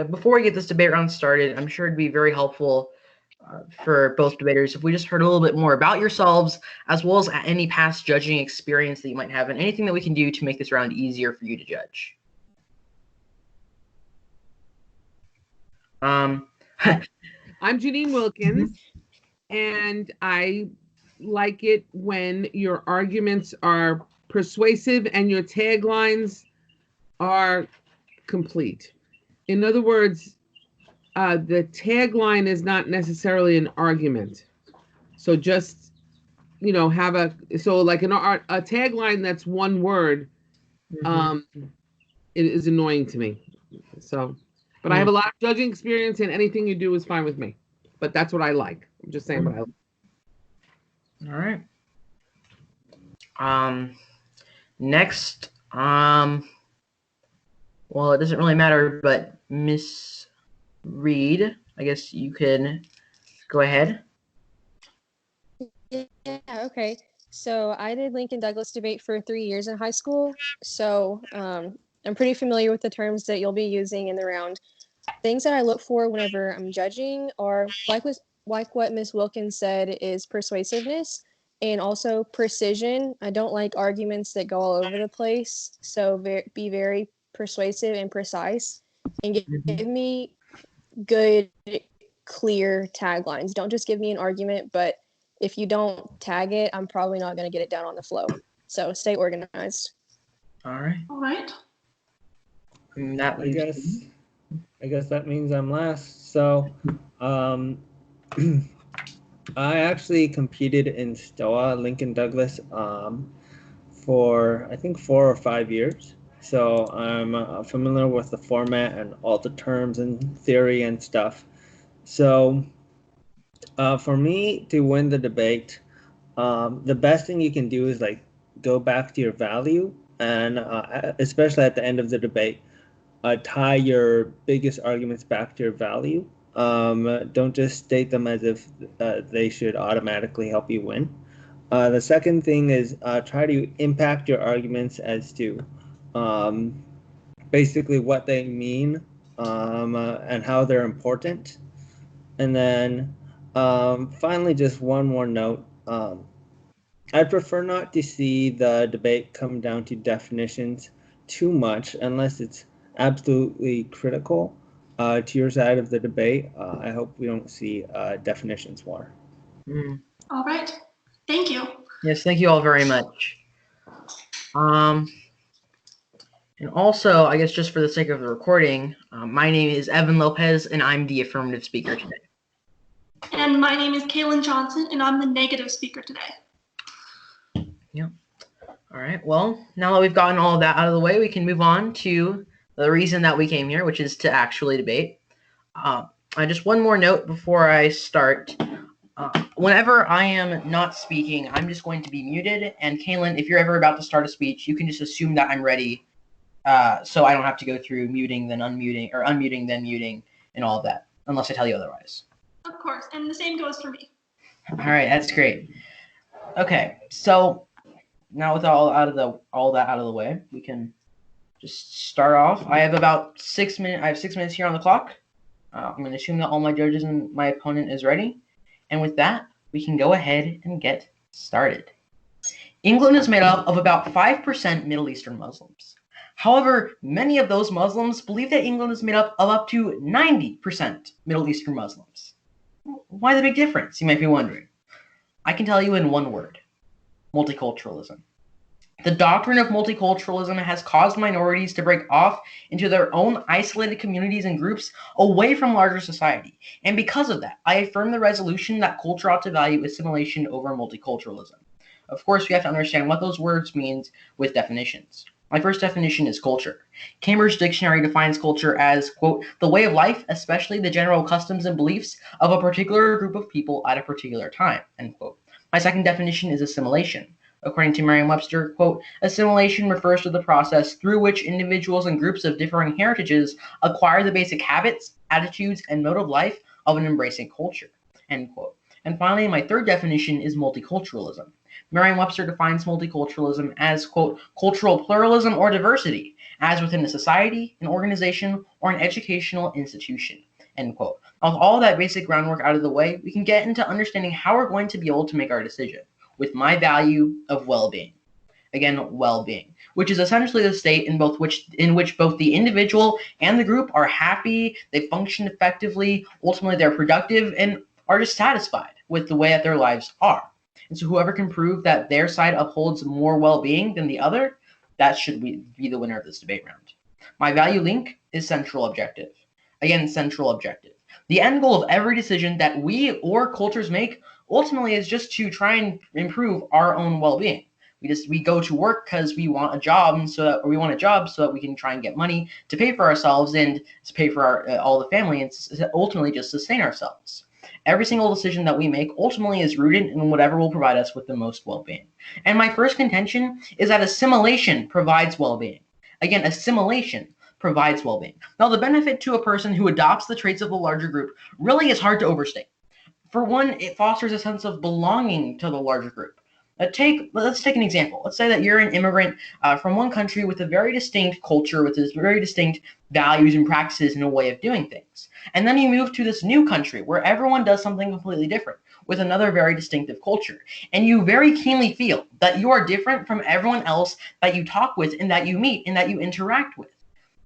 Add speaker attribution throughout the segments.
Speaker 1: before we get this debate round started, I'm sure it'd be very helpful for both debaters if we just heard a little bit more about yourselves, as well as any past judging experience that you might have, and anything that we can do to make this round easier for you to judge.
Speaker 2: I'm Janine Wilkins, and I like it when your arguments are persuasive and your taglines are complete. In other words, the tagline is not necessarily an argument. So just, have a tagline that's one word, it is annoying to me. So, but I have a lot of judging experience, and anything you do is fine with me. But that's what I like. I'm just saying what I like.
Speaker 1: All right. Next, well, it doesn't really matter, but Miss Reed, I guess you can go ahead.
Speaker 3: Yeah, okay. So I did Lincoln Douglas debate for 3 years in high school. So I'm pretty familiar with the terms that you'll be using in the round. Things that I look for whenever I'm judging are, like what Ms. Wilkins said, is persuasiveness and also precision. I don't like arguments that go all over the place. So be very persuasive and precise, and give me good, clear taglines. Don't just give me an argument, but if you don't tag it, I'm probably not going to get it down on the flow. So stay organized.
Speaker 1: All right.
Speaker 4: All right.
Speaker 5: I guess that means I'm last. So, I actually competed in Stoa, Lincoln Douglas, for I think 4 or 5 years. So I'm familiar with the format and all the terms and theory and stuff. So for me to win the debate, the best thing you can do is like go back to your value, and especially at the end of the debate, tie your biggest arguments back to your value. Don't just state them as if they should automatically help you win. The second thing is try to impact your arguments as to basically what they mean and how they're important. And then finally, just one more note. I'd prefer not to see the debate come down to definitions too much unless it's absolutely critical to your side of the debate. I hope we don't see definitions war.
Speaker 4: All right. Thank you.
Speaker 1: Yes, thank you all very much. And also, I guess just for the sake of the recording, my name is Evan Lopez, and I'm the affirmative speaker today.
Speaker 4: And my name is Kalin Johnson, and I'm the negative speaker today.
Speaker 1: Yep. All right. Well, now that we've gotten all of that out of the way, we can move on to the reason that we came here, which is to actually debate. Just one more note before I start. Whenever I am not speaking, I'm just going to be muted. And Kalin, if you're ever about to start a speech, you can just assume that I'm ready, so I don't have to go through muting, then unmuting, or unmuting, then muting, and all of that, unless I tell you otherwise.
Speaker 4: Of course, and the same goes for me.
Speaker 1: All right, that's great. Okay, so now with all that out of the way, we can just start off. I have about 6 minutes. I have 6 minutes here on the clock. I'm going to assume that all my judges and my opponent is ready. And with that, we can go ahead and get started. England is made up of about 5% Middle Eastern Muslims. However, many of those Muslims believe that England is made up of up to 90% Middle Eastern Muslims. Why the big difference, you might be wondering? I can tell you in one word: multiculturalism. The doctrine of multiculturalism has caused minorities to break off into their own isolated communities and groups away from larger society. And because of that, I affirm the resolution that culture ought to value assimilation over multiculturalism. Of course, we have to understand what those words mean with definitions. My first definition is culture. Cambridge Dictionary defines culture as, quote, the way of life, especially the general customs and beliefs of a particular group of people at a particular time, end quote. My second definition is assimilation. According to Merriam-Webster, quote, assimilation refers to the process through which individuals and groups of differing heritages acquire the basic habits, attitudes, and mode of life of an embracing culture, end quote. And finally, my third definition is multiculturalism. Merriam-Webster defines multiculturalism as, quote, cultural pluralism or diversity, as within a society, an organization, or an educational institution, end quote. With all that basic groundwork out of the way, we can get into understanding how we're going to be able to make our decision with my value of well-being. Again, well-being, which is essentially the state in which both the individual and the group are happy, they function effectively, ultimately they're productive, and are just satisfied with the way that their lives are. And so whoever can prove that their side upholds more well-being than the other, that should be the winner of this debate round. My value link is central objective. Again, central objective. The end goal of every decision that we or cultures make ultimately is just to try and improve our own well-being. We go to work because we want a job, so that we can try and get money to pay for ourselves and to pay for all the family, and ultimately just sustain ourselves. Every single decision that we make ultimately is rooted in whatever will provide us with the most well-being. And my first contention is that assimilation provides well-being. Again, assimilation provides well-being. Now, the benefit to a person who adopts the traits of the larger group really is hard to overstate. For one, it fosters a sense of belonging to the larger group. Let's take an example. Let's say that you're an immigrant from one country with a very distinct culture, with its very distinct values and practices and a way of doing things. And then you move to this new country where everyone does something completely different with another very distinctive culture. And you very keenly feel that you are different from everyone else that you talk with and that you meet and that you interact with.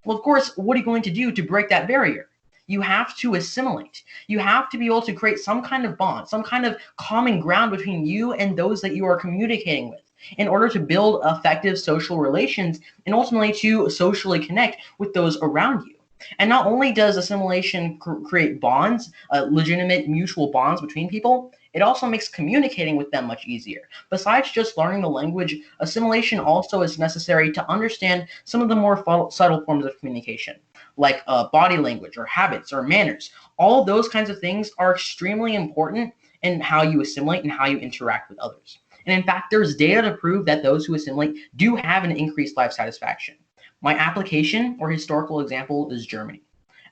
Speaker 1: Well, of course, what are you going to do to break that barrier? You have to assimilate. You have to be able to create some kind of bond, some kind of common ground between you and those that you are communicating with in order to build effective social relations and ultimately to socially connect with those around you. And not only does assimilation create bonds, legitimate mutual bonds between people, it also makes communicating with them much easier. Besides just learning the language, assimilation also is necessary to understand some of the more subtle forms of communication, like body language or habits or manners. All of those kinds of things are extremely important in how you assimilate and how you interact with others. And in fact, there's data to prove that those who assimilate do have an increased life satisfaction. My application or historical example is Germany.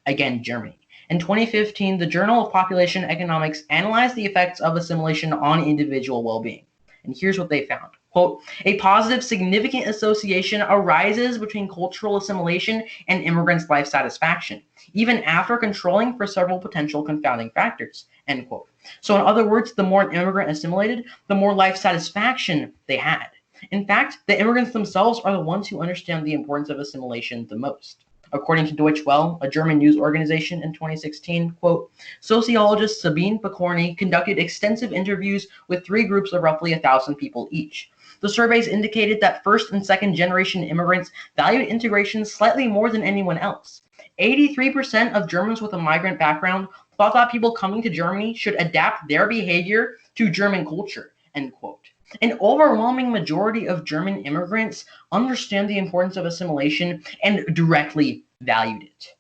Speaker 1: Again, Germany. In 2015, the Journal of Population Economics analyzed the effects of assimilation on individual well-being. And here's what they found. Quote, a positive significant association arises between cultural assimilation and immigrants' life satisfaction, even after controlling for several potential confounding factors, end quote. So in other words, the more an immigrant assimilated, the more life satisfaction they had. In fact, the immigrants themselves are the ones who understand the importance of assimilation the most. According to Deutsche Welle, a German news organization in 2016, quote, sociologist Sabine Picorni conducted extensive interviews with 3 groups of roughly 1,000 people each. The surveys indicated that first and second generation immigrants valued integration slightly more than anyone else. 83% of Germans with a migrant background thought that people coming to Germany should adapt their behavior to German culture, end quote. An overwhelming majority of German immigrants understand the importance of assimilation and directly valued it,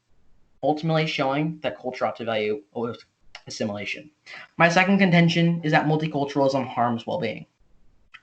Speaker 1: ultimately showing that culture ought to value assimilation. My second contention is that multiculturalism harms well-being.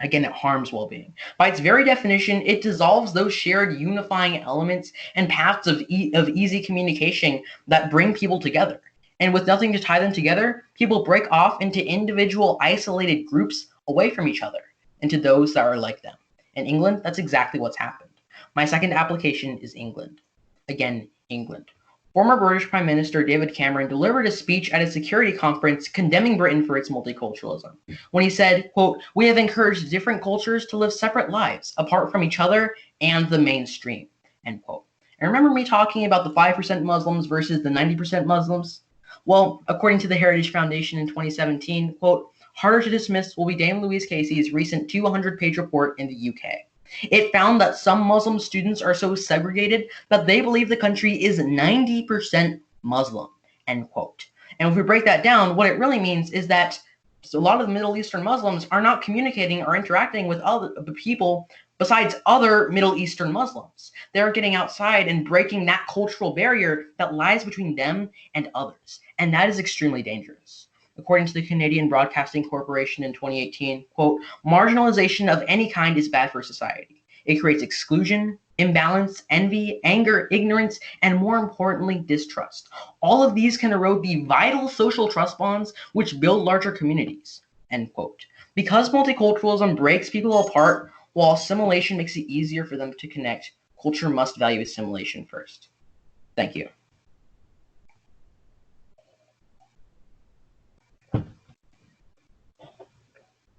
Speaker 1: Again, it harms well-being. By its very definition, it dissolves those shared unifying elements and paths of easy communication that bring people together. And with nothing to tie them together, people break off into individual isolated groups away from each other, into those that are like them. In England, that's exactly what's happened. My second application is England. Again, England. Former British Prime Minister David Cameron delivered a speech at a security conference condemning Britain for its multiculturalism, when he said, quote, we have encouraged different cultures to live separate lives apart from each other and the mainstream, end quote. And remember me talking about the 5% Muslims versus the 90% Muslims? Well, according to the Heritage Foundation in 2017, quote, harder to dismiss will be Dame Louise Casey's recent 200-page report in the UK. It found that some Muslim students are so segregated that they believe the country is 90% Muslim, end quote. And if we break that down, what it really means is that a lot of the Middle Eastern Muslims are not communicating or interacting with other people besides other Middle Eastern Muslims. They're getting outside and breaking that cultural barrier that lies between them and others. And that is extremely dangerous. According to the Canadian Broadcasting Corporation in 2018, quote, marginalization of any kind is bad for society. It creates exclusion, imbalance, envy, anger, ignorance, and more importantly, distrust. All of these can erode the vital social trust bonds which build larger communities, end quote. Because multiculturalism breaks people apart, while assimilation makes it easier for them to connect culture must value assimilation first. Thank you.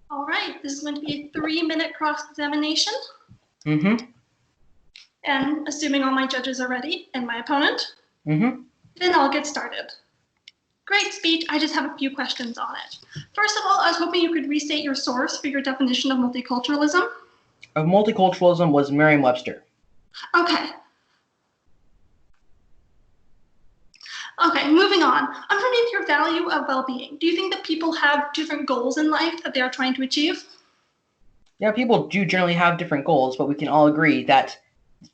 Speaker 4: All right, this is going to be a 3-minute cross-examination.
Speaker 1: Mm-hmm.
Speaker 4: And assuming all my judges are ready and my opponent,
Speaker 1: Mm-hmm.
Speaker 4: then I'll get started. Great speech. I just have a few questions on it. First of all, I was hoping you could restate your source for your definition of multiculturalism.
Speaker 1: Of multiculturalism was Merriam-Webster.
Speaker 4: Okay. Okay, moving on. Underneath your value of well-being, do you think that people have different goals in life that they are trying to achieve?
Speaker 1: Yeah, people do generally have different goals, but we can all agree that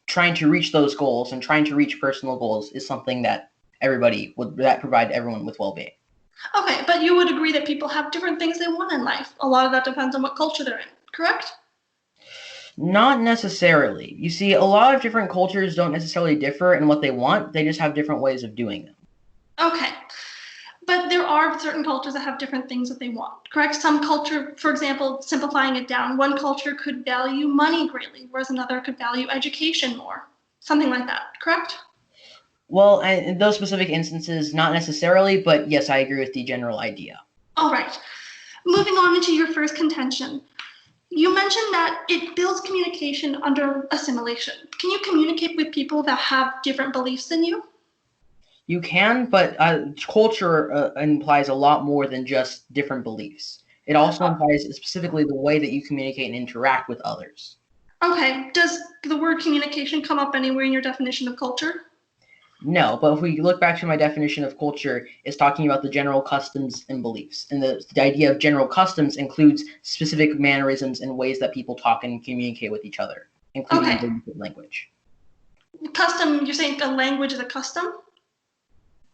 Speaker 1: trying to reach those goals and trying to reach personal goals is something that provide everyone with well-being.
Speaker 4: Okay, but you would agree that people have different things they want in life. A lot of that depends on what culture they're in, correct?
Speaker 1: Not necessarily. You see, a lot of different cultures don't necessarily differ in what they want. They just have different ways of doing them.
Speaker 4: Okay. But there are certain cultures that have different things that they want, correct? Some culture, for example, simplifying it down, one culture could value money greatly, whereas another could value education more. Something like that, correct?
Speaker 1: Well, in those specific instances, not necessarily, but yes, I agree with the general idea.
Speaker 4: All right. Moving on into your first contention. You mentioned that it builds communication under assimilation. Can you communicate with people that have different beliefs than you?
Speaker 1: You can, but culture implies a lot more than just different beliefs. It also implies specifically the way that you communicate and interact with others.
Speaker 4: Okay. Does the word communication come up anywhere in your definition of culture?
Speaker 1: No, but if we look back to my definition of culture, it's talking about the general customs and beliefs. And the idea of general customs includes specific mannerisms and ways that people talk and communicate with each other, including
Speaker 4: Okay.
Speaker 1: the language.
Speaker 4: Custom, you're saying a language is a custom?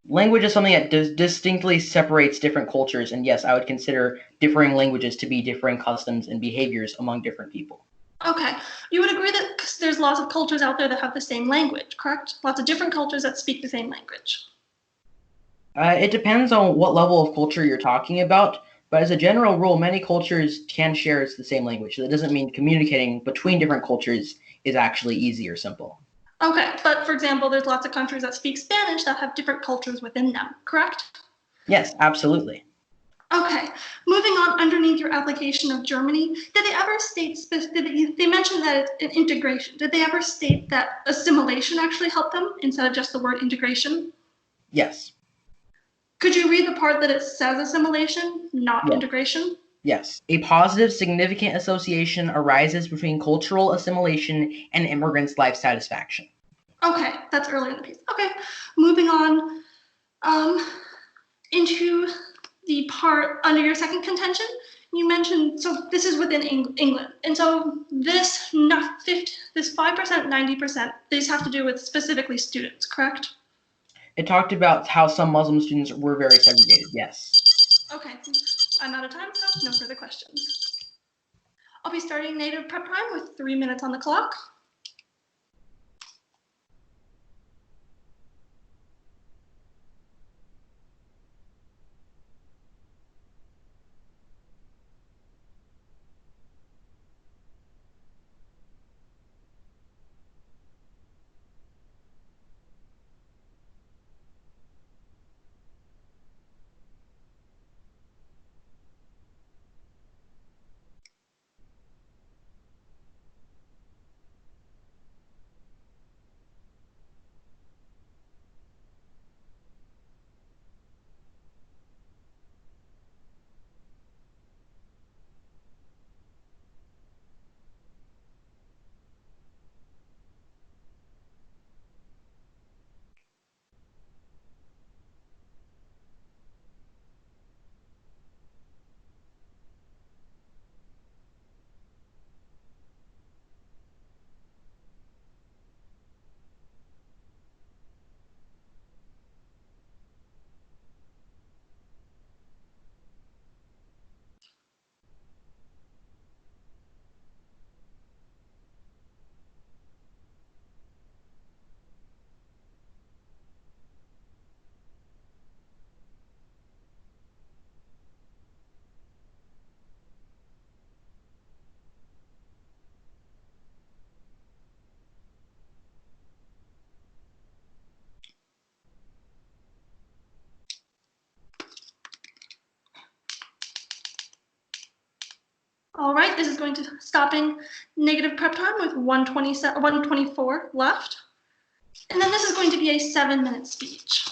Speaker 1: Language is something that distinctly separates different cultures, and yes, I would consider differing languages to be differing customs and behaviors among different people.
Speaker 4: Okay. You would agree that there's lots of cultures out there that have the same language, correct? Lots of different cultures that speak the same language.
Speaker 1: It depends on what level of culture you're talking about, but as a general rule, many cultures can share the same language. So that doesn't mean communicating between different cultures is actually easy or simple.
Speaker 4: Okay, but for example, there's lots of countries that speak Spanish that have different cultures within them, correct?
Speaker 1: Yes, absolutely.
Speaker 4: Okay, moving on underneath your application of Germany, did they ever state, they mentioned that it's an integration. Did they ever state that assimilation actually helped them instead of just the word integration?
Speaker 1: Yes.
Speaker 4: Could you read the part that it says assimilation, not
Speaker 1: Yes.
Speaker 4: integration?
Speaker 1: Yes. A positive, significant association arises between cultural assimilation and immigrants' life satisfaction.
Speaker 4: Okay, that's early in the piece. Okay, moving on into the part under your second contention. You mentioned, so this is within England. And so this 5%, 90%, these have to do with specifically students, correct?
Speaker 1: It talked about how some Muslim students were very segregated. Yes.
Speaker 4: Okay, I'm out of time, so no further questions. I'll be starting native prep time with 3 minutes on the clock. All right, this is going to stopping negative prep time with 124 left. And then this is going to be a 7-minute speech.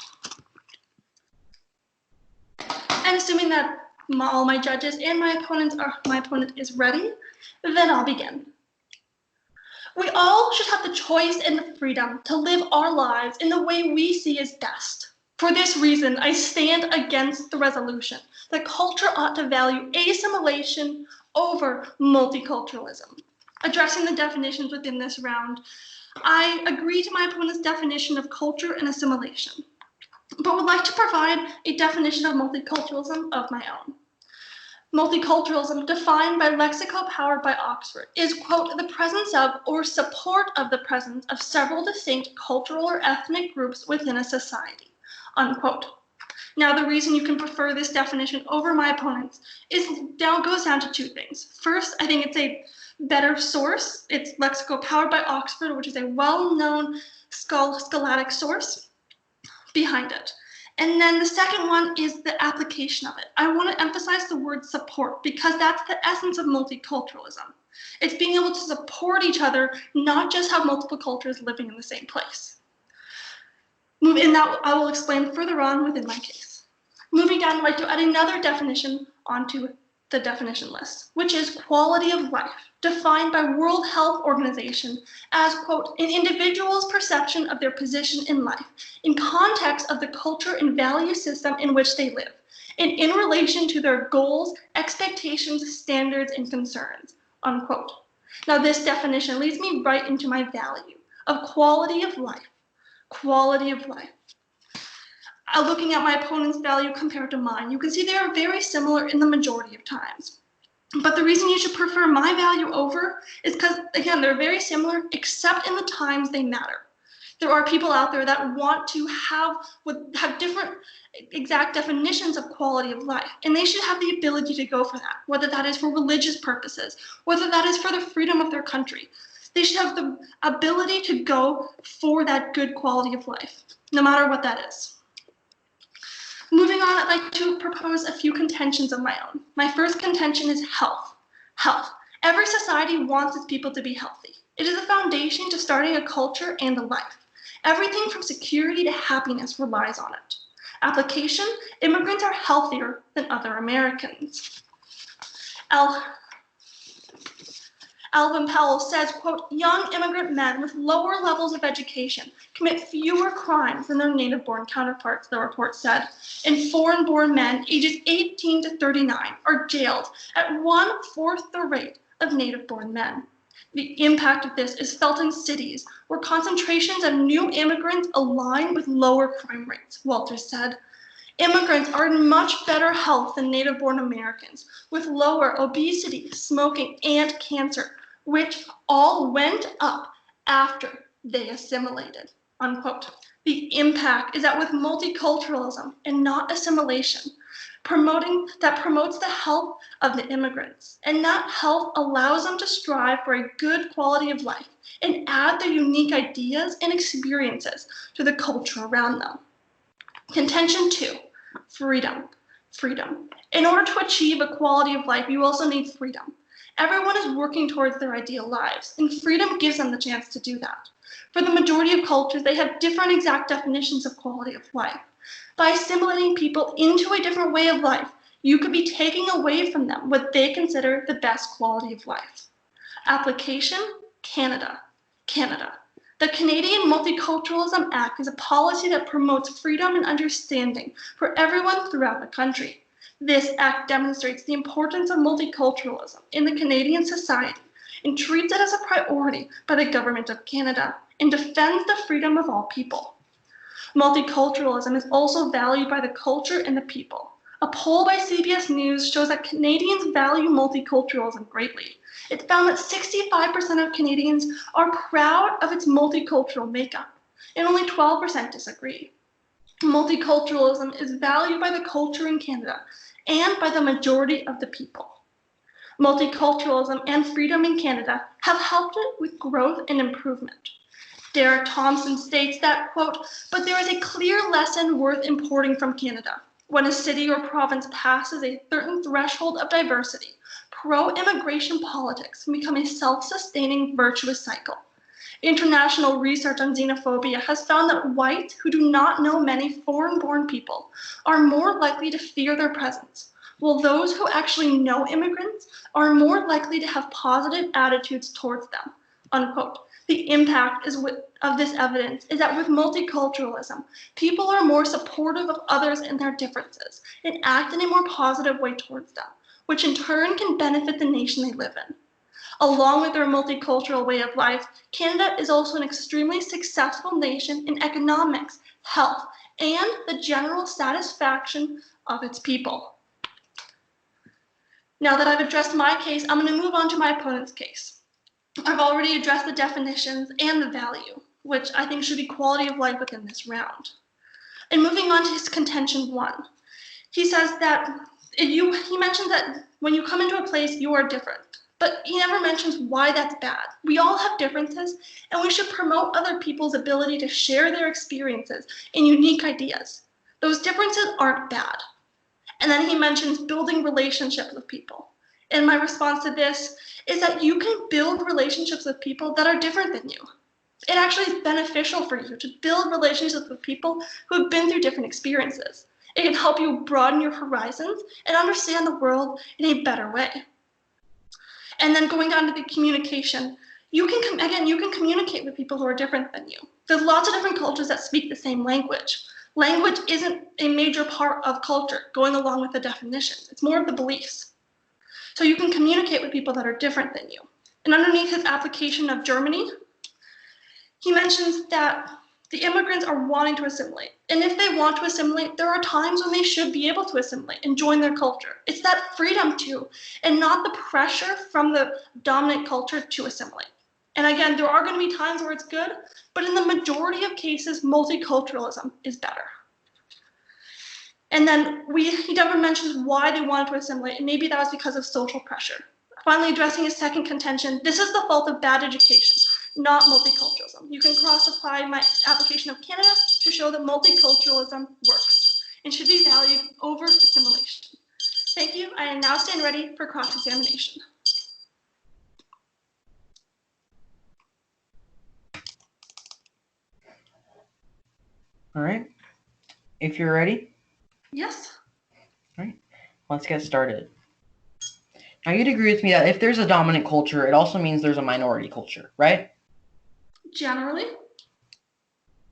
Speaker 4: And assuming that all my judges and my opponent is ready, then I'll begin. We all should have the choice and the freedom to live our lives in the way we see as best. For this reason, I stand against the resolution that culture ought to value assimilation over multiculturalism. Addressing the definitions within this round, I agree to my opponent's definition of culture and assimilation, but would like to provide a definition of multiculturalism of my own. Multiculturalism, defined by Lexico powered by Oxford, is, quote, the presence of or support of the presence of several distinct cultural or ethnic groups within a society, unquote. Now, the reason you can prefer this definition over my opponent's goes down to two things. First, I think it's a better source. It's Lexico powered by Oxford, which is a well-known scholastic source behind it. And then the second one is the application of it. I want to emphasize the word support because that's the essence of multiculturalism. It's being able to support each other, not just have multiple cultures living in the same place. And that I will explain further on within my case. Moving down, I'd like to add another definition onto the definition list, which is quality of life, defined by World Health Organization as, quote, an individual's perception of their position in life in context of the culture and value system in which they live, and in relation to their goals, expectations, standards, and concerns, unquote. Now, this definition leads me right into my value of quality of life. Quality of life. Looking at my opponent's value compared to mine, you can see they are very similar in the majority of times. But the reason you should prefer my value over is because, again, they're very similar, except in the times they matter. There are people out there that want to have different exact definitions of quality of life, and they should have the ability to go for that, whether that is for religious purposes, whether that is for the freedom of their country. They should have the ability to go for that good quality of life, no matter what that is. Moving on, I'd like to propose a few contentions of my own. My first contention is health. Health. Every society wants its people to be healthy. It is a foundation to starting a culture and a life. Everything from security to happiness relies on it. Application, immigrants are healthier than other Americans. Alvin Powell says, quote, young immigrant men with lower levels of education commit fewer crimes than their native-born counterparts, the report said, and foreign-born men ages 18 to 39 are jailed at 1/4 the rate of native-born men. The impact of this is felt in cities where concentrations of new immigrants align with lower crime rates, Walters said. Immigrants are in much better health than native-born Americans, with lower obesity, smoking, and cancer, which all went up after they assimilated, unquote. The impact is that with multiculturalism and not assimilation, that promotes the health of the immigrants, and that health allows them to strive for a good quality of life and add their unique ideas and experiences to the culture around them. Contention 2, freedom. Freedom. In order to achieve a quality of life, you also need freedom. Everyone is working towards their ideal lives, and freedom gives them the chance to do that. For the majority of cultures, they have different exact definitions of quality of life. By assimilating people into a different way of life, you could be taking away from them what they consider the best quality of life. Application, Canada. Canada. The Canadian Multiculturalism Act is a policy that promotes freedom and understanding for everyone throughout the country. This act demonstrates the importance of multiculturalism in the Canadian society and treats it as a priority by the Government of Canada and defends the freedom of all people. Multiculturalism is also valued by the culture and the people. A poll by CBS News shows that Canadians value multiculturalism greatly. It found that 65% of Canadians are proud of its multicultural makeup, and only 12% disagree. Multiculturalism is valued by the culture in Canada and by the majority of the people. Multiculturalism and freedom in Canada have helped it with growth and improvement. Derek Thompson states that, quote, but there is a clear lesson worth importing from Canada. When a city or province passes a certain threshold of diversity, pro-immigration politics can become a self-sustaining virtuous cycle. International research on xenophobia has found that whites who do not know many foreign-born people are more likely to fear their presence, while those who actually know immigrants are more likely to have positive attitudes towards them, unquote. The impact of this evidence is that with multiculturalism, people are more supportive of others and their differences and act in a more positive way towards them, which in turn can benefit the nation they live in. Along with their multicultural way of life, Canada is also an extremely successful nation in economics, health, and the general satisfaction of its people. Now that I've addressed my case, I'm going to move on to my opponent's case. I've already addressed the definitions and the value, which I think should be quality of life within this round. And moving on to his contention 1, he says that he mentions that when you come into a place, you are different. But he never mentions why that's bad. We all have differences, and we should promote other people's ability to share their experiences and unique ideas. Those differences aren't bad. And then he mentions building relationships with people. And my response to this is that you can build relationships with people that are different than you. It actually is beneficial for you to build relationships with people who have been through different experiences. It can help you broaden your horizons and understand the world in a better way. And then going down to the communication, you can communicate with people who are different than you. There's lots of different cultures that speak the same language. Language isn't a major part of culture, going along with the definitions. It's more of the beliefs. So you can communicate with people that are different than you. And underneath his application of Germany, he mentions that the immigrants are wanting to assimilate. And if they want to assimilate, there are times when they should be able to assimilate and join their culture. It's that freedom to, and not the pressure from the dominant culture to assimilate. And again, there are going to be times where it's good, but in the majority of cases, multiculturalism is better. And then he never mentions why they wanted to assimilate, and maybe that was because of social pressure. Finally, addressing his second contention, this is the fault of bad education, not multiculturalism. You can cross-apply my application of Canada to show that multiculturalism works and should be valued over assimilation. Thank you. I now stand ready for cross-examination.
Speaker 1: All right. If you're ready.
Speaker 4: Yes.
Speaker 1: All right. Let's get started. Now, you'd agree with me that if there's a dominant culture, it also means there's a minority culture, right?
Speaker 4: Generally.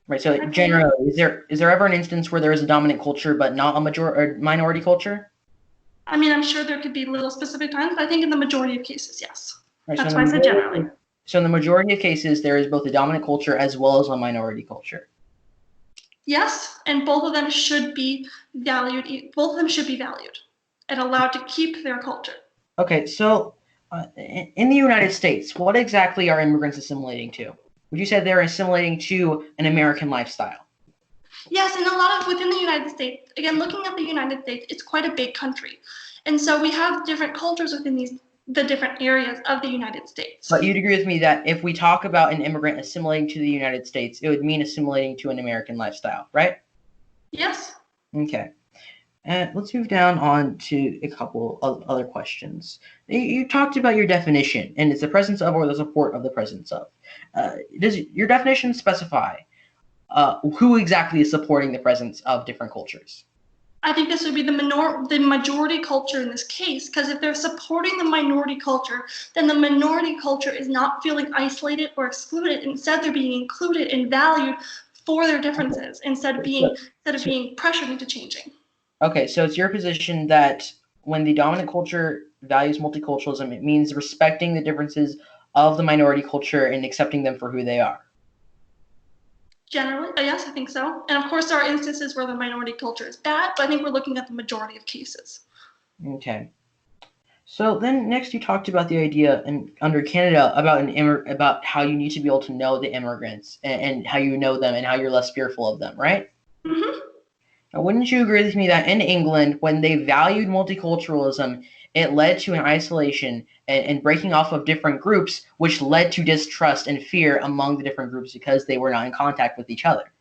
Speaker 1: Right. So generally, is there ever an instance where there is a dominant culture but not a minority culture?
Speaker 4: I mean, I'm sure there could be little specific times, but I think in the majority of cases, yes.
Speaker 1: Right,
Speaker 4: That's why I said generally.
Speaker 1: So in the majority of cases, there is both a dominant culture as well as a minority culture.
Speaker 4: Yes, and both of them should be valued. Both of them should be valued and allowed to keep their culture.
Speaker 1: Okay, so in the United States, what exactly are immigrants assimilating to? Would you say they're assimilating to an American lifestyle?
Speaker 4: Yes, and a lot of within the United States, again, looking at the United States, it's quite a big country. And so we have different cultures within the different areas of the United States.
Speaker 1: But you'd agree with me that if we talk about an immigrant assimilating to the United States, it would mean assimilating to an American lifestyle, right?
Speaker 4: Yes.
Speaker 1: Okay. And let's move down on to a couple of other questions. You talked about your definition, and it's the presence of or the support of the presence of. Does your definition specify who exactly is supporting the presence of different cultures?
Speaker 4: I think this would be the majority culture in this case, because if they're supporting the minority culture, then the minority culture is not feeling isolated or excluded. Instead, they're being included and valued for their differences instead of being pressured into changing.
Speaker 1: Okay, so it's your position that when the dominant culture values multiculturalism, it means respecting the differences of the minority culture and accepting them for who they are.
Speaker 4: Generally, yes, I think so. And of course, there are instances where the minority culture is bad, but I think we're looking at the majority of cases.
Speaker 1: Okay. So then next you talked about the idea under Canada about how you need to be able to know the immigrants and how you know them and how you're less fearful of them, right?
Speaker 4: Mm-hmm.
Speaker 1: Now, wouldn't you agree with me that in England, when they valued multiculturalism, it led to an isolation and breaking off of different groups, which led to distrust and fear among the different groups because they were not in contact with each other?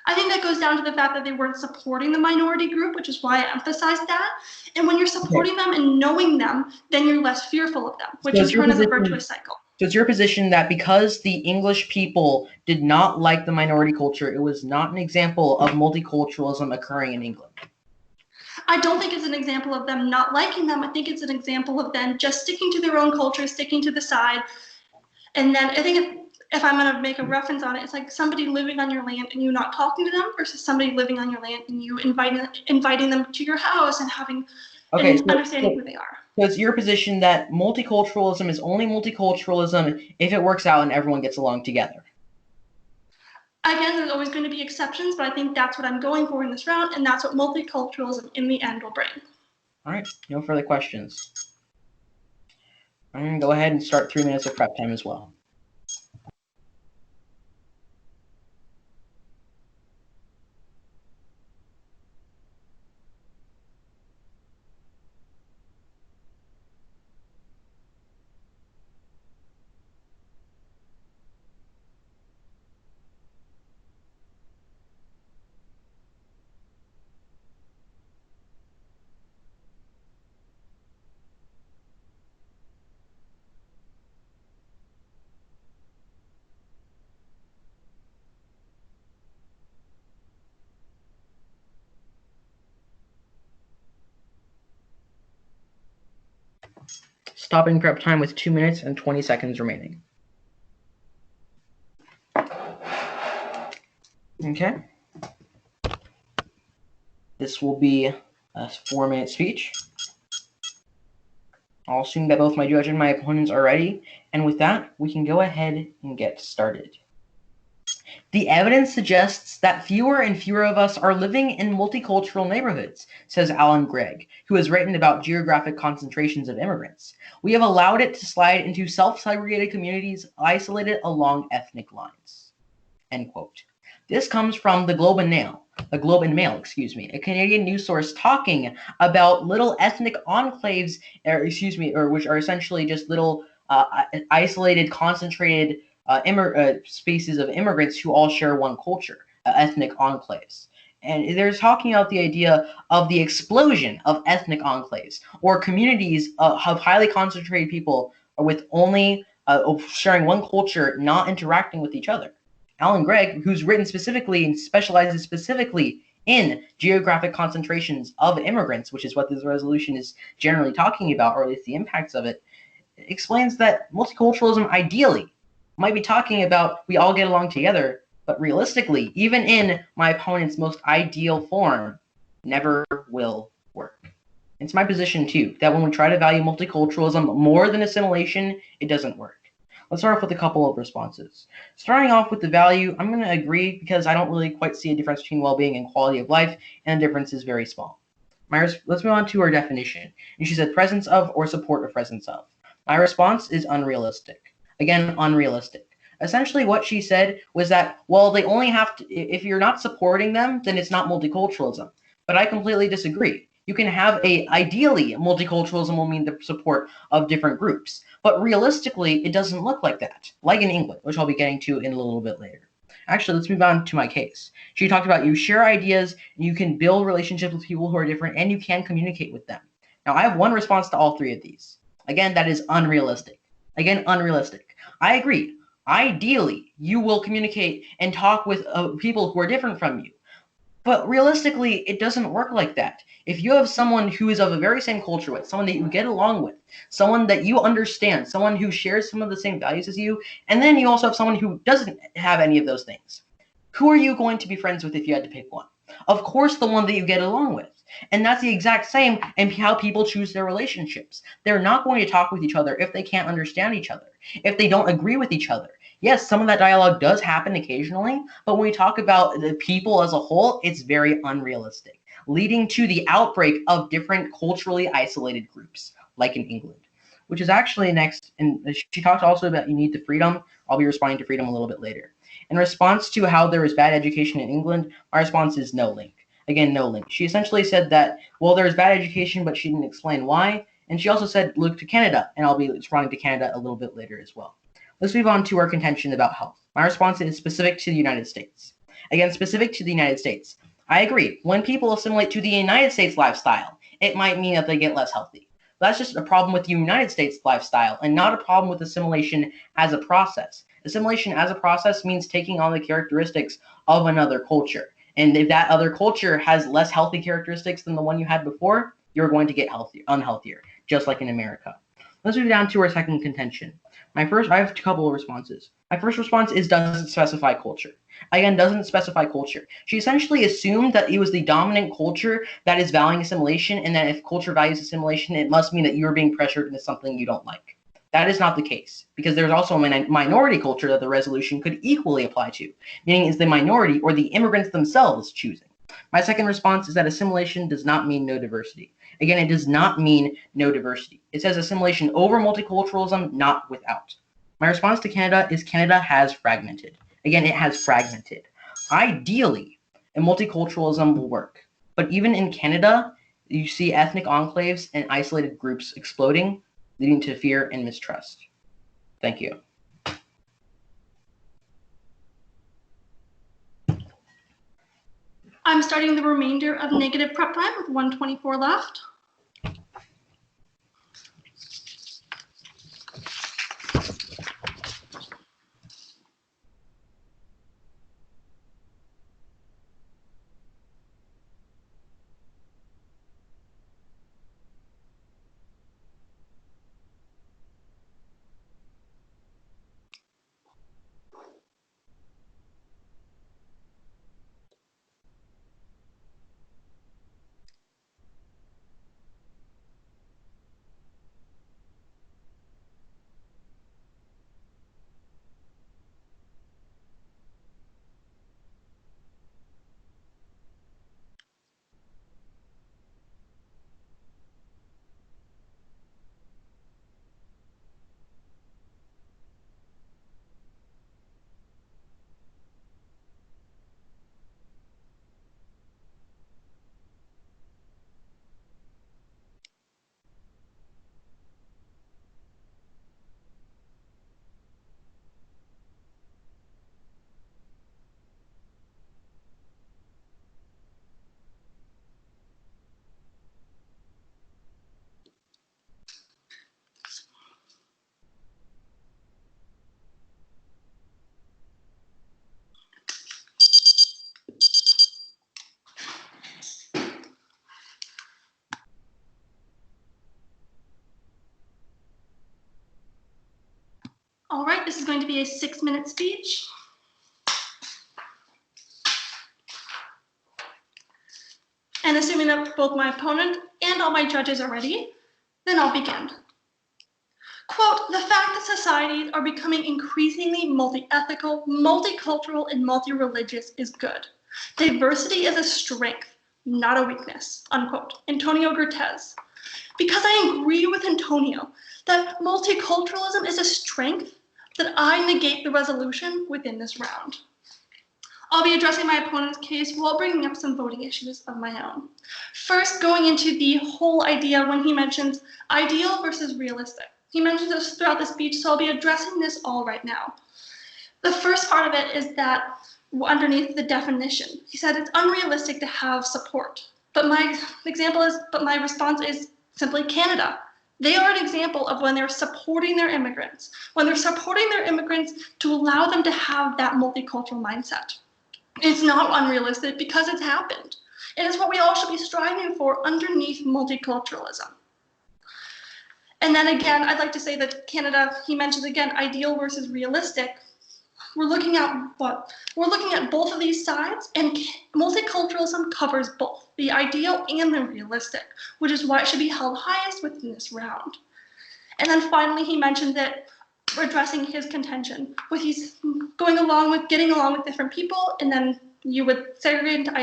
Speaker 4: I think that goes down to the fact that they weren't supporting the minority group, which is why I emphasized that. And when you're supporting them and knowing them, then you're less fearful of them, which
Speaker 1: So
Speaker 4: in
Speaker 1: it's your
Speaker 4: turn is a
Speaker 1: position-
Speaker 4: virtuous cycle.
Speaker 1: So it's your position that because the English people did not like the minority culture, it was not an example of multiculturalism occurring in England.
Speaker 4: I don't think it's an example of them not liking them. I think it's an example of them just sticking to their own culture, sticking to the side. And then I think if I'm going to make a reference on it, it's like somebody living on your land and you not talking to them versus somebody living on your land and you inviting them to your house and having and understanding who they are.
Speaker 1: So it's your position that multiculturalism is only multiculturalism if it works out and everyone gets along together.
Speaker 4: Again, there's always going to be exceptions, but I think that's what I'm going for in this round, and that's what multiculturalism in the end will bring.
Speaker 1: All right, no further questions. I'm going to go ahead and start 3 minutes of prep time as well. Stopping prep time with 2 minutes and 20 seconds remaining. Okay. This will be a 4-minute speech. I'll assume that both my judge and my opponents are ready, and with that, we can go ahead and get started. The evidence suggests that fewer and fewer of us are living in multicultural neighborhoods, says Alan Gregg, who has written about geographic concentrations of immigrants. We have allowed it to slide into self-segregated communities isolated along ethnic lines. End quote. This comes from the Globe and Mail, a Canadian news source talking about little ethnic enclaves, which are essentially just little isolated, concentrated spaces of immigrants who all share one culture, ethnic enclaves. And they're talking about the idea of the explosion of ethnic enclaves or communities of highly concentrated people with only sharing one culture, not interacting with each other. Alan Gregg, who's written specifically and specializes specifically in geographic concentrations of immigrants, which is what this resolution is generally talking about, or at least the impacts of it, explains that multiculturalism ideally might be talking about we all get along together, but realistically, even in my opponent's most ideal form, never will work. It's my position, too, that when we try to value multiculturalism more than assimilation, it doesn't work. Let's start off with a couple of responses. Starting off with the value, I'm going to agree because I don't really quite see a difference between well-being and quality of life, and the difference is very small. Let's move on to her definition. And she said presence of or support of presence of. My response is unrealistic. Again, unrealistic. Essentially what she said was that, well, they only have to, if you're not supporting them, then it's not multiculturalism. But I completely disagree. You can have ideally, multiculturalism will mean the support of different groups. But realistically, it doesn't look like that, like in England, which I'll be getting to in a little bit later. Actually, let's move on to my case. She talked about you share ideas, you can build relationships with people who are different, and you can communicate with them. Now, I have one response to all three of these. Again, that is unrealistic. Again, unrealistic. I agree. Ideally, you will communicate and talk with people who are different from you. But realistically, it doesn't work like that. If you have someone who is of the very same culture with, someone that you get along with, someone that you understand, someone who shares some of the same values as you, and then you also have someone who doesn't have any of those things, who are you going to be friends with if you had to pick one? Of course, the one that you get along with. And that's the exact same in how people choose their relationships. They're not going to talk with each other if they can't understand each other, if they don't agree with each other. Yes, some of that dialogue does happen occasionally, but when we talk about the people as a whole, it's very unrealistic, leading to the outbreak of different culturally isolated groups, like in England, which is actually next. And she talked also about you need the freedom. I'll be responding to freedom a little bit later. In response to how there is bad education in England, my response is no link. Again, no link. She essentially said that, well, there's bad education, but she didn't explain why. And she also said, look to Canada, and I'll be responding to Canada a little bit later as well. Let's move on to our contention about health. My response is specific to the United States. Again, specific to the United States. I agree. When people assimilate to the United States lifestyle, it might mean that they get less healthy. That's just a problem with the United States lifestyle and not a problem with assimilation as a process. Assimilation as a process means taking on the characteristics of another culture. And if that other culture has less healthy characteristics than the one you had before, you're going to get unhealthier, just like in America. Let's move down to our second contention. I have a couple of responses. My first response is doesn't specify culture. Again, doesn't specify culture. She essentially assumed that it was the dominant culture that is valuing assimilation, and that if culture values assimilation, it must mean that you're being pressured into something you don't like. That is not the case, because there's also a minority culture that the resolution could equally apply to, meaning it's the minority or the immigrants themselves choosing. My second response is that assimilation does not mean no diversity. Again, it does not mean no diversity. It says assimilation over multiculturalism, not without. My response to Canada is Canada has fragmented. Again, it has fragmented. Ideally, a multiculturalism will work. But even in Canada, you see ethnic enclaves and isolated groups exploding, leading to fear and mistrust. Thank you.
Speaker 4: I'm starting the remainder of negative prep time with 124 left. All right, this is going to be a 6-minute speech. And assuming that both my opponent and all my judges are ready, then I'll begin. Quote, the fact that societies are becoming increasingly multi-ethical, multicultural, and multi-religious is good. Diversity is a strength, not a weakness, unquote. Antonio Guterres. Because I agree with Antonio that multiculturalism is a strength, that I negate the resolution within this round. I'll be addressing my opponent's case while bringing up some voting issues of my own. First, going into the whole idea when he mentions ideal versus realistic. He mentions this throughout the speech, so I'll be addressing this all right now. The first part of it is that underneath the definition, he said it's unrealistic to have support. But my response is simply Canada. They are an example of when they're supporting their immigrants, to allow them to have that multicultural mindset. It's not unrealistic because it's happened. And it's what we all should be striving for underneath multiculturalism. And then again, I'd like to say that Canada, he mentions again, ideal versus realistic. We're looking at what? We're looking at both of these sides, and multiculturalism covers both, the ideal and the realistic, which is why it should be held highest within this round. And then finally, he mentioned that we're addressing his contention with he's getting along with different people, and then you would segregate into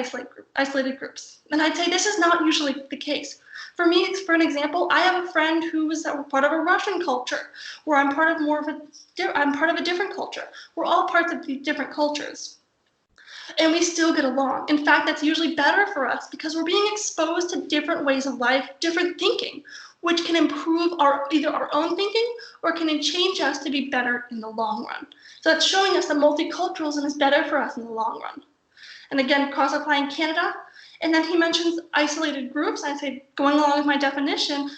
Speaker 4: isolated groups. And I'd say this is not usually the case. For me, for an example, I have a friend who is part of a Russian culture, where I'm part of a different culture. We're all parts of the different cultures, and we still get along. In fact, that's usually better for us because we're being exposed to different ways of life, different thinking, which can improve either our own thinking or can change us to be better in the long run. So that's showing us that multiculturalism is better for us in the long run. And again, cross-applying Canada. And then he mentions isolated groups. I say, going along with my definition,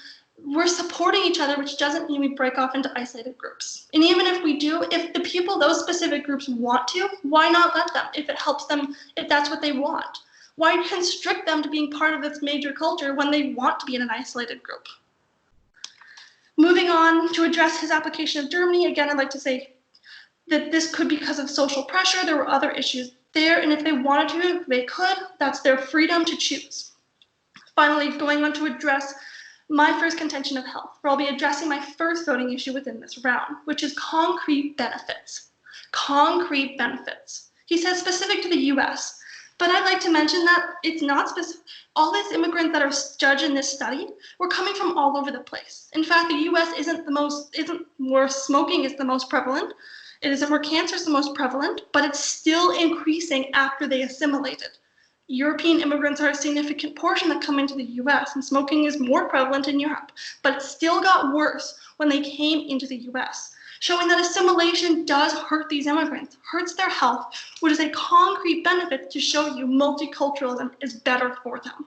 Speaker 4: we're supporting each other, which doesn't mean we break off into isolated groups. And even if we do, if the people, those specific groups want to, why not let them, if it helps them, if that's what they want? Why constrict them to being part of this major culture when they want to be in an isolated group? Moving on to address his application of Germany, again, I'd like to say that this could be because of social pressure. There were other issues there, and if they wanted to, they could. That's their freedom to choose. Finally, going on to address my first contention of health, where I'll be addressing my first voting issue within this round, which is concrete benefits. Concrete benefits. He says specific to the US, but I'd like to mention that it's not specific. All these immigrants that are judged in this study were coming from all over the place. In fact, the US isn't where smoking is the most prevalent. It isn't where cancer is the most prevalent, but it's still increasing after they assimilated. European immigrants are a significant portion that come into the US, and smoking is more prevalent in Europe, but it still got worse when they came into the US, showing that assimilation does hurt these immigrants, hurts their health, which is a concrete benefit to show you multiculturalism is better for them.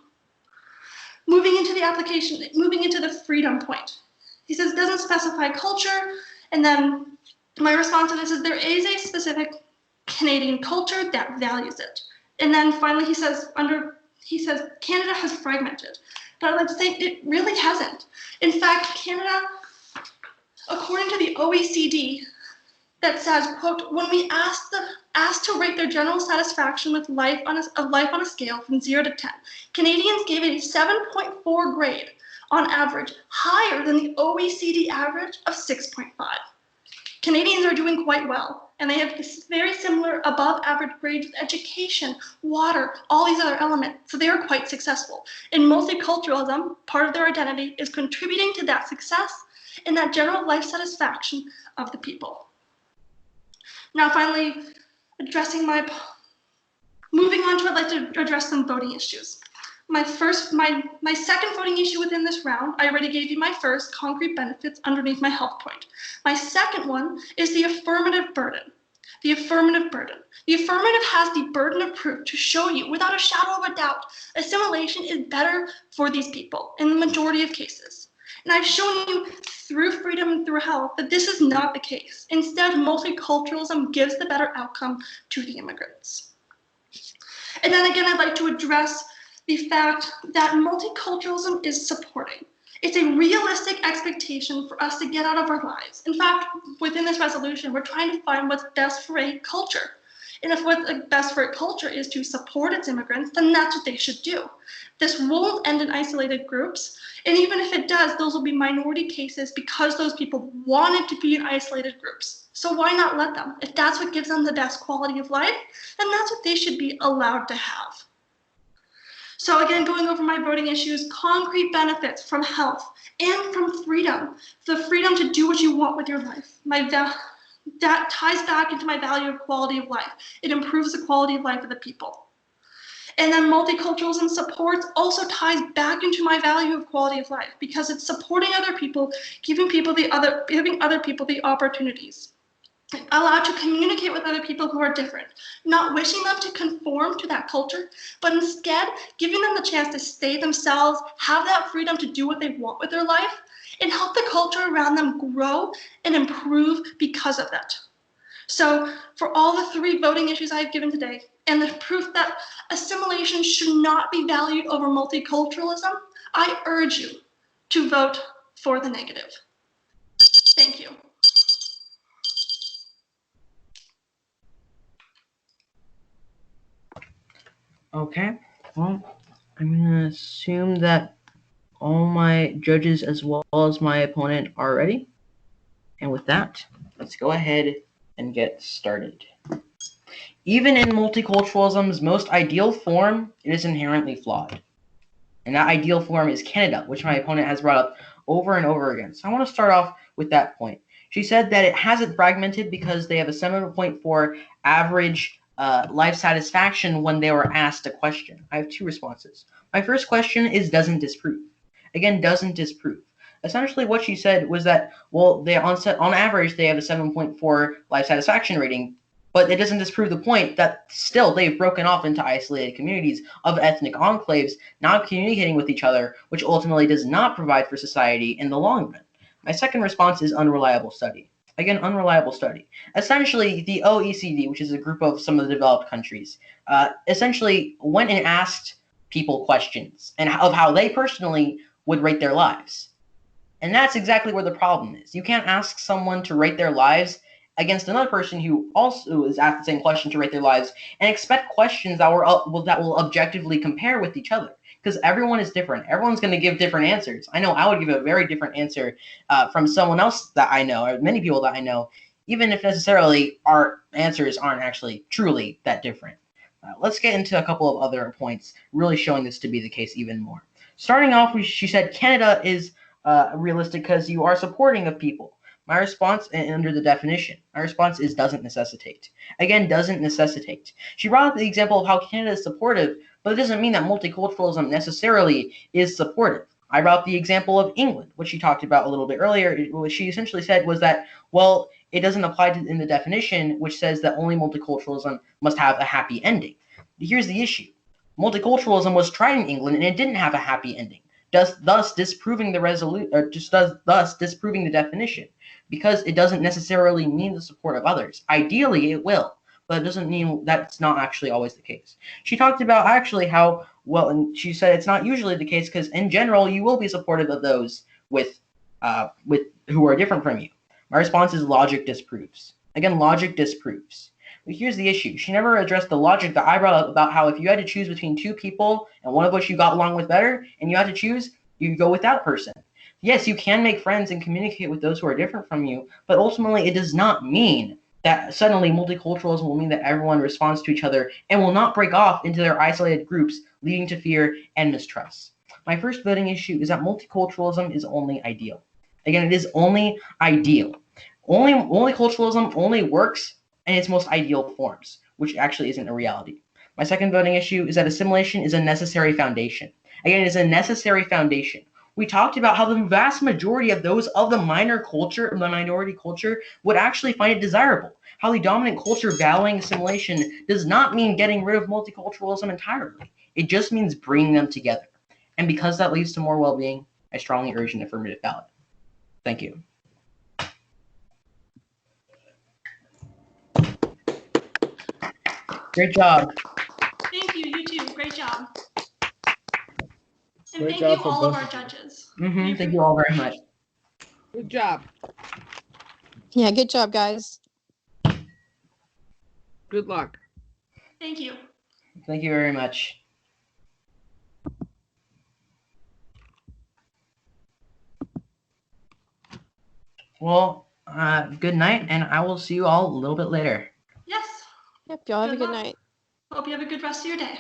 Speaker 4: Moving into the freedom point. He says, doesn't specify culture, and then my response to this is there is a specific Canadian culture that values it. And then finally he says Canada has fragmented. But I'd like to say it really hasn't. In fact, Canada, according to the OECD, that says, quote, when we asked to rate their general satisfaction with life on a scale from 0 to 10, Canadians gave it a 7.4 grade on average, higher than the OECD average of 6.5. Canadians are doing quite well, and they have very similar above average grades with education, water, all these other elements, so they are quite successful. In multiculturalism, part of their identity is contributing to that success and that general life satisfaction of the people. Now finally, moving on to, I'd like to address some voting issues. My second voting issue within this round, I already gave you my first, concrete benefits underneath my health point. My second one is the affirmative burden. The affirmative burden. The affirmative has the burden of proof to show you, without a shadow of a doubt, assimilation is better for these people in the majority of cases. And I've shown you through freedom and through health that this is not the case. Instead, multiculturalism gives the better outcome to the immigrants. And then again, I'd like to address the fact that multiculturalism is supporting. It's a realistic expectation for us to get out of our lives. In fact, within this resolution, we're trying to find what's best for a culture. And if what's best for a culture is to support its immigrants, then that's what they should do. This won't end in isolated groups. And even if it does, those will be minority cases because those people wanted to be in isolated groups. So why not let them? If that's what gives them the best quality of life, then that's what they should be allowed to have. So again, going over my voting issues, concrete benefits from health and from freedom. The freedom to do what you want with your life. That ties back into my value of quality of life. It improves the quality of life of the people. And then multiculturalism supports also ties back into my value of quality of life because it's supporting other people, giving other people the opportunities. Allowed to communicate with other people who are different, not wishing them to conform to that culture, but instead giving them the chance to stay themselves, have that freedom to do what they want with their life, and help the culture around them grow and improve because of that. So for all the 3 voting issues I've given today, and the proof that assimilation should not be valued over multiculturalism, I urge you to vote for the negative. Thank you.
Speaker 1: Okay, well, I'm gonna assume that all my judges as well as my opponent are ready. And with that, let's go ahead and get started. Even in multiculturalism's most ideal form, it is inherently flawed. And that ideal form is Canada, which my opponent has brought up over and over again. So I want to start off with that point. She said that it hasn't fragmented because they have a 7.4 average life satisfaction when they were asked a question. I have 2 responses. My first question is doesn't disprove. Again, doesn't disprove. Essentially what she said was that, well, on average, they have a 7.4 life satisfaction rating, But it doesn't disprove the point that still they've broken off into isolated communities of ethnic enclaves, not communicating with each other, which ultimately does not provide for society in the long run. My second response is unreliable study. Again, unreliable study. Essentially, the OECD, which is a group of some of the developed countries, essentially went and asked people questions and of how they personally would rate their lives. And that's exactly where the problem is. You can't ask someone to rate their lives against another person who also is asked the same question to rate their lives and expect questions that will objectively compare with each other. Because everyone is different. Everyone's going to give different answers. I know I would give a very different answer from someone else that I know, or many people that I know, even if necessarily our answers aren't actually truly that different. Let's get into a couple of other points really showing this to be the case even more. Starting off, she said Canada is realistic because you are supporting of people. My response, and under the definition, my response is doesn't necessitate. Again, doesn't necessitate. She brought up the example of how Canada is supportive, but it doesn't mean that multiculturalism necessarily is supportive. I brought up the example of England, which she talked about a little bit earlier. What she essentially said was that, well, it doesn't apply in the definition, which says that only multiculturalism must have a happy ending. Here's the issue. Multiculturalism was tried in England, and it didn't have a happy ending, thus disproving thus disproving the definition, because it doesn't necessarily mean the support of others. Ideally, it will, but it doesn't mean that's not actually always the case. She talked about actually how, well, and she said it's not usually the case because in general, you will be supportive of those with who are different from you. My response is logic disproves. Again, logic disproves. But here's the issue. She never addressed the logic that I brought up about how if you had to choose between two people and one of which you got along with better and you had to choose, you go with that person. Yes, you can make friends and communicate with those who are different from you, but ultimately it does not mean that suddenly multiculturalism will mean that everyone responds to each other and will not break off into their isolated groups, leading to fear and mistrust. My first voting issue is that multiculturalism is only ideal. Again, it is only ideal. Multiculturalism only works in its most ideal forms, which actually isn't a reality. My second voting issue is that assimilation is a necessary foundation. Again, it is a necessary foundation. We talked about how the vast majority of those of the minority culture would actually find it desirable. How the dominant culture valuing assimilation does not mean getting rid of multiculturalism entirely. It just means bringing them together. And because that leads to more well-being, I strongly urge an affirmative ballot. Thank you. Great job.
Speaker 4: Thank you, you too. Great job. And
Speaker 5: Great
Speaker 4: thank
Speaker 5: job
Speaker 4: you
Speaker 5: for
Speaker 4: all of
Speaker 5: both
Speaker 4: our
Speaker 5: of you.
Speaker 4: judges.
Speaker 1: Thank you all very much.
Speaker 2: Good job.
Speaker 3: Yeah, good job, guys.
Speaker 2: Good luck.
Speaker 4: Thank you.
Speaker 1: Thank you very much. Well, good night, and I will see you all a little bit later.
Speaker 4: Yes.
Speaker 3: Yep, y'all have a
Speaker 4: Good
Speaker 3: good
Speaker 4: luck.
Speaker 3: night.
Speaker 4: Hope you have a good rest of your day.